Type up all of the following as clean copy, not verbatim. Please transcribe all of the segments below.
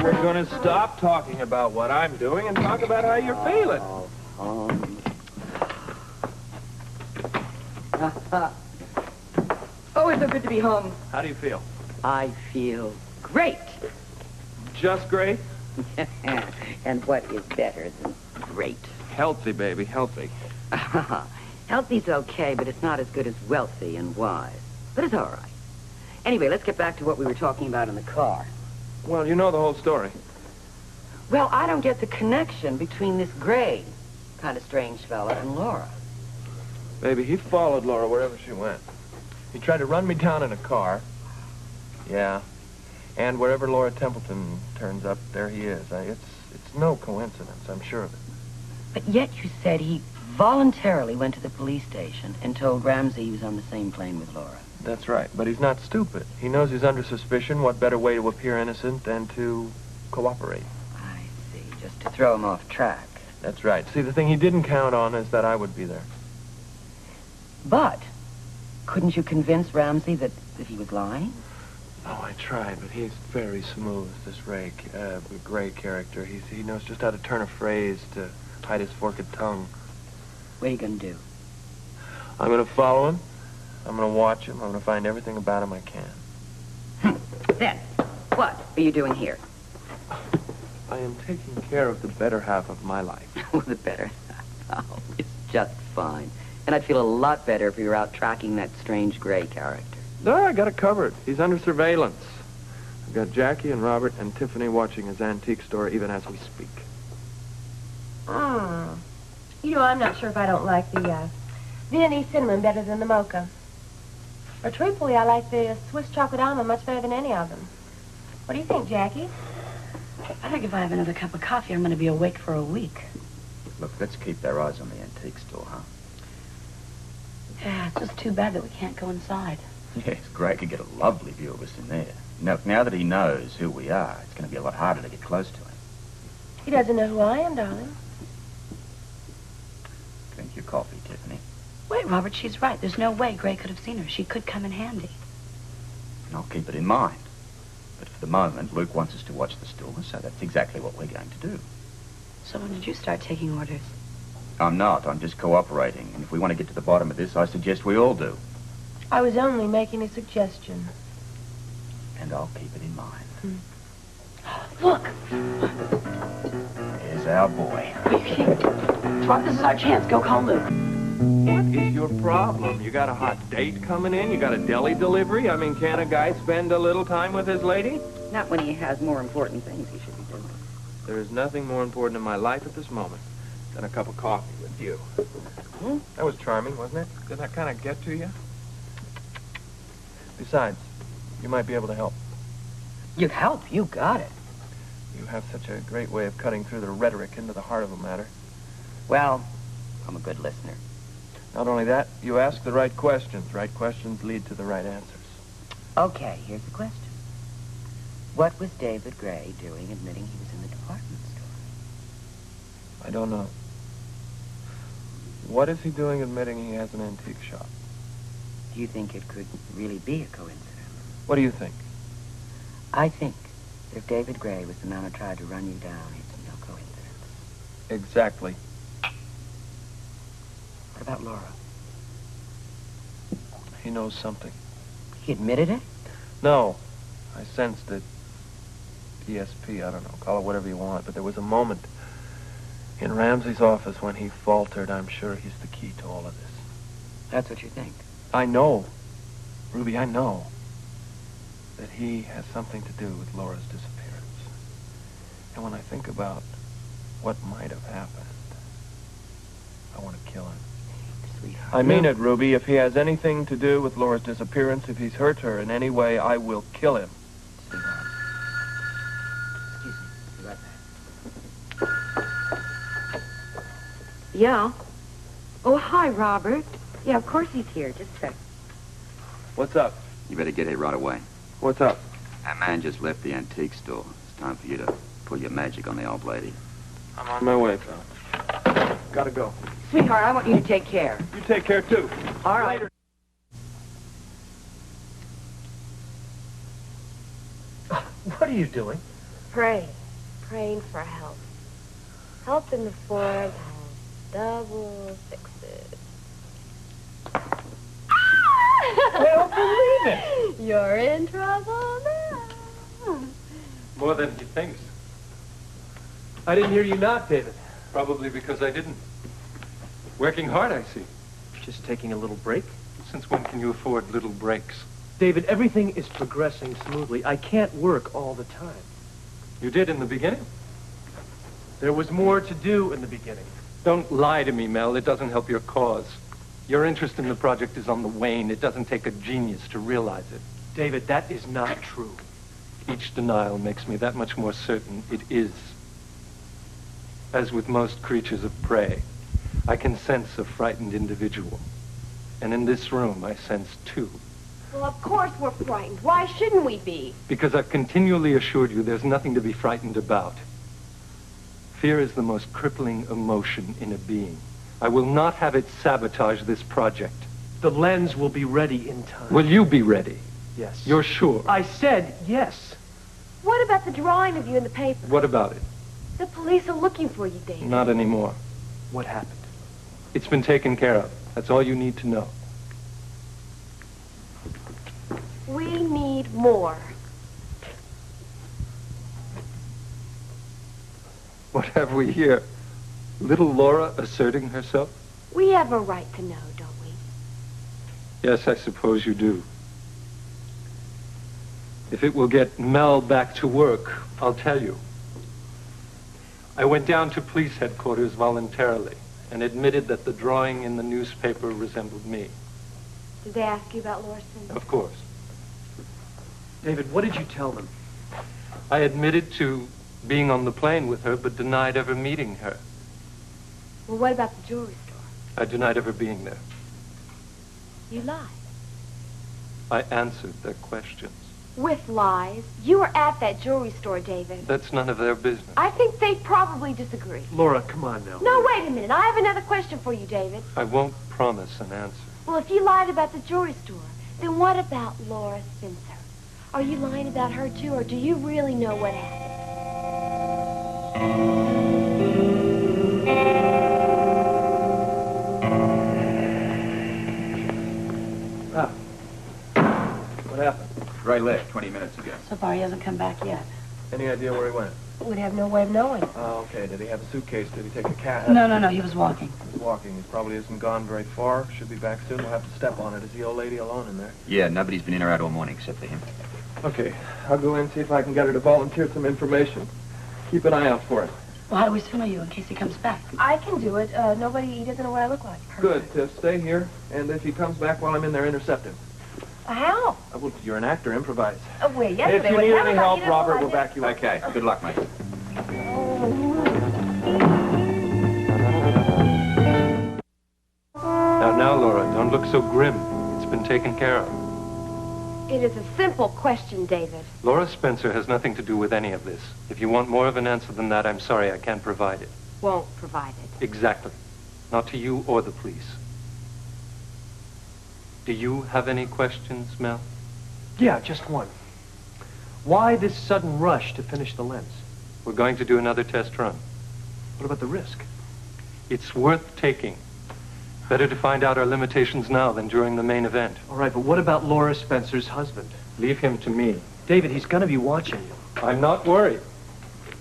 We're gonna stop talking about what I'm doing and talk about how you're feeling. Oh, it's so good to be home. How do you feel? I feel great. Just great? And what is better than great? Healthy, baby, healthy. Healthy's okay, but it's not as good as wealthy and wise. But it's all right. Anyway, let's get back to what we were talking about in the car. Well, you know the whole story. Well, I don't get the connection between this Gray, kind of strange fella, and Laura. Baby, he followed Laura wherever she went. He tried to run me down in a car. Yeah. And wherever Laura Templeton turns up, there he is. It's no coincidence, I'm sure of it. But yet you said he voluntarily went to the police station and told Ramsey he was on the same plane with Laura. That's right, but he's not stupid. He knows he's under suspicion. What better way to appear innocent than to cooperate? I see, just to throw him off track. That's right. See, the thing he didn't count on is that I would be there. But couldn't you convince Ramsey that he was lying? Oh, I tried, but he's very smooth, this Gray character. He knows just how to turn a phrase to hide his forked tongue. What are you going to do? I'm going to follow him. I'm going to watch him. I'm going to find everything about him I can. Then, what are you doing here? I am taking care of the better half of my life. Oh, the better half. Oh, it's just fine. And I'd feel a lot better if we were out tracking that strange Gray character. No, I got it covered. He's under surveillance. I've got Jackie and Robert and Tiffany watching his antique store even as we speak. You know, I'm not sure if I don't like the Viennese cinnamon better than the mocha. Or truthfully, I like the Swiss chocolate almond much better than any of them. What do you think, Jackie? I think if I have another cup of coffee, I'm going to be awake for a week. Look, let's keep our eyes on the antique store, huh? Yeah, it's just too bad that we can't go inside. Yes, Gray could get a lovely view of us in there. Now that he knows who we are, it's going to be a lot harder to get close to him. He doesn't know who I am, darling. Drink your coffee, Tiffany. Wait, Robert, she's right. There's no way Gray could have seen her. She could come in handy. And I'll keep it in mind. But for the moment, Luke wants us to watch the store, so that's exactly what we're going to do. So when did you start taking orders? I'm not. I'm just cooperating. And if we want to get to the bottom of this, I suggest we all do. I was only making a suggestion. And I'll keep it in mind. Look! There's our boy. Trot, this is our chance. Go call Luke. What is your problem? You got a hot date coming in? You got a deli delivery? I mean, can't a guy spend a little time with his lady? Not when he has more important things he should be doing. There is nothing more important in my life at this moment than a cup of coffee with you. That was charming, wasn't it? Did that kind of get to you? Besides, you might be able to help. You help. You got it. You have such a great way of cutting through the rhetoric into the heart of a matter. Well, I'm a good listener. Not only that, you ask the right questions. Right questions lead to the right answers. Okay, here's the question. What was David Gray doing admitting he was in the department store? I don't know. What is he doing admitting he has an antique shop? Do you think it could really be a coincidence? What do you think? I think that if David Gray was the man who tried to run you down, it's no coincidence. Exactly. What about Laura? He knows something. He admitted it? No. I sensed it. ESP, I don't know. Call it whatever you want. But there was a moment in Ramsey's office when he faltered. I'm sure he's the key to all of this. That's what you think? I know. Ruby, I know that he has something to do with Laura's disappearance. And when I think about what might have happened, I want to kill him. Sweetheart. I mean it, Ruby. If he has anything to do with Laura's disappearance, if he's hurt her in any way, I will kill him. Sweetheart. Excuse me. Be right back. Yeah. Oh, hi, Robert. Yeah, of course he's here. Just a sec. What's up? You better get here right away. What's up? Our man just left the antique store. It's time for you to pull your magic on the old lady. I'm on my way, pal. Gotta go. Sweetheart, I want you to take care. You take care, too. All right. Later. What are you doing? Praying for help. Help in the form of double sixes. I don't believe it. You're in trouble now. More than he thinks. I didn't hear you knock, David. Probably because I didn't. Working hard, I see. Just taking a little break? Since when can you afford little breaks? David, everything is progressing smoothly. I can't work all the time. You did in the beginning. There was more to do in the beginning. Don't lie to me, Mel. It doesn't help your cause. Your interest in the project is on the wane. It doesn't take a genius to realize it. David, that is not true. Each denial makes me that much more certain it is. As with most creatures of prey, I can sense a frightened individual. And in this room, I sense two. Well, of course we're frightened. Why shouldn't we be? Because I've continually assured you there's nothing to be frightened about. Fear is the most crippling emotion in a being. I will not have it sabotage this project. The lens will be ready in time. Will you be ready? Yes. You're sure? I said yes. What about the drawing of you in the paper? What about it? The police are looking for you, David. Not anymore. What happened? It's been taken care of. That's all you need to know. We need more. What have we here? Little Laura asserting herself? We have a right to know, don't we? Yes, I suppose you do. If it will get Mel back to work, I'll tell you. I went down to police headquarters voluntarily and admitted that the drawing in the newspaper resembled me. Did they ask you about Laura Simpson? Of course. David, what did you tell them? I admitted to being on the plane with her, but denied ever meeting her. Well, what about the jewelry store? I denied ever being there. You lied. I answered their questions. With lies. You were at that jewelry store, David. That's none of their business. I think they probably disagree. Laura, come on now. No, wait a minute. I have another question for you, David. I won't promise an answer. Well, if you lied about the jewelry store, then what about Laura Spencer? Are you lying about her, too, or do you really know what happened? What happened? Ray left 20 minutes ago. So far, he hasn't come back yet. Any idea where he went? We'd have no way of knowing. Oh, okay. Did he have a suitcase? Did he take a cat? No, he was walking. He's walking. He probably isn't gone very far. Should be back soon. We'll have to step on it. Is the old lady alone in there? Yeah, nobody's been in or out all morning except for him. Okay. I'll go in, see if I can get her to volunteer some information. Keep an eye out for it. Well, how do we signal you in case he comes back? I can do it. He doesn't know what I look like. Good. Stay here, and if he comes back while I'm in there, intercept him. How? Well, you're an actor. Improvise. Well, If yesterday you when need Helen any got help, you to Robert lie will there. back you up. Okay, good luck, mate. Now, Laura, don't look so grim. It's been taken care of. It is a simple question, David. Laura Spencer has nothing to do with any of this. If you want more of an answer than that, I'm sorry, I can't provide it. Won't provide it. Exactly. Not to you or the police. Do you have any questions, Mel? Yeah, just one. Why this sudden rush to finish the lens? We're going to do another test run. What about the risk? It's worth taking. Better to find out our limitations now than during the main event. All right, but what about Laura Spencer's husband? Leave him to me. David, he's going to be watching you. I'm not worried.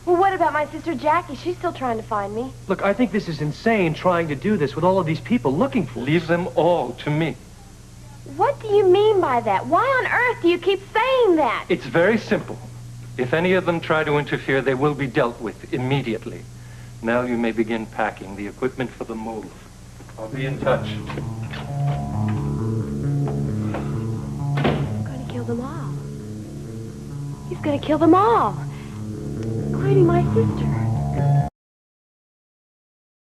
Well, what about my sister Jackie? She's still trying to find me. Look, I think this is insane trying to do this with all of these people looking for us. Leave them all to me. What do you mean by that? Why on earth do you keep saying that? It's very simple. If any of them try to interfere, they will be dealt with immediately. Now you may begin packing the equipment for the move. I'll be in touch. He's going to kill them all. He's going to kill them all, including my sister.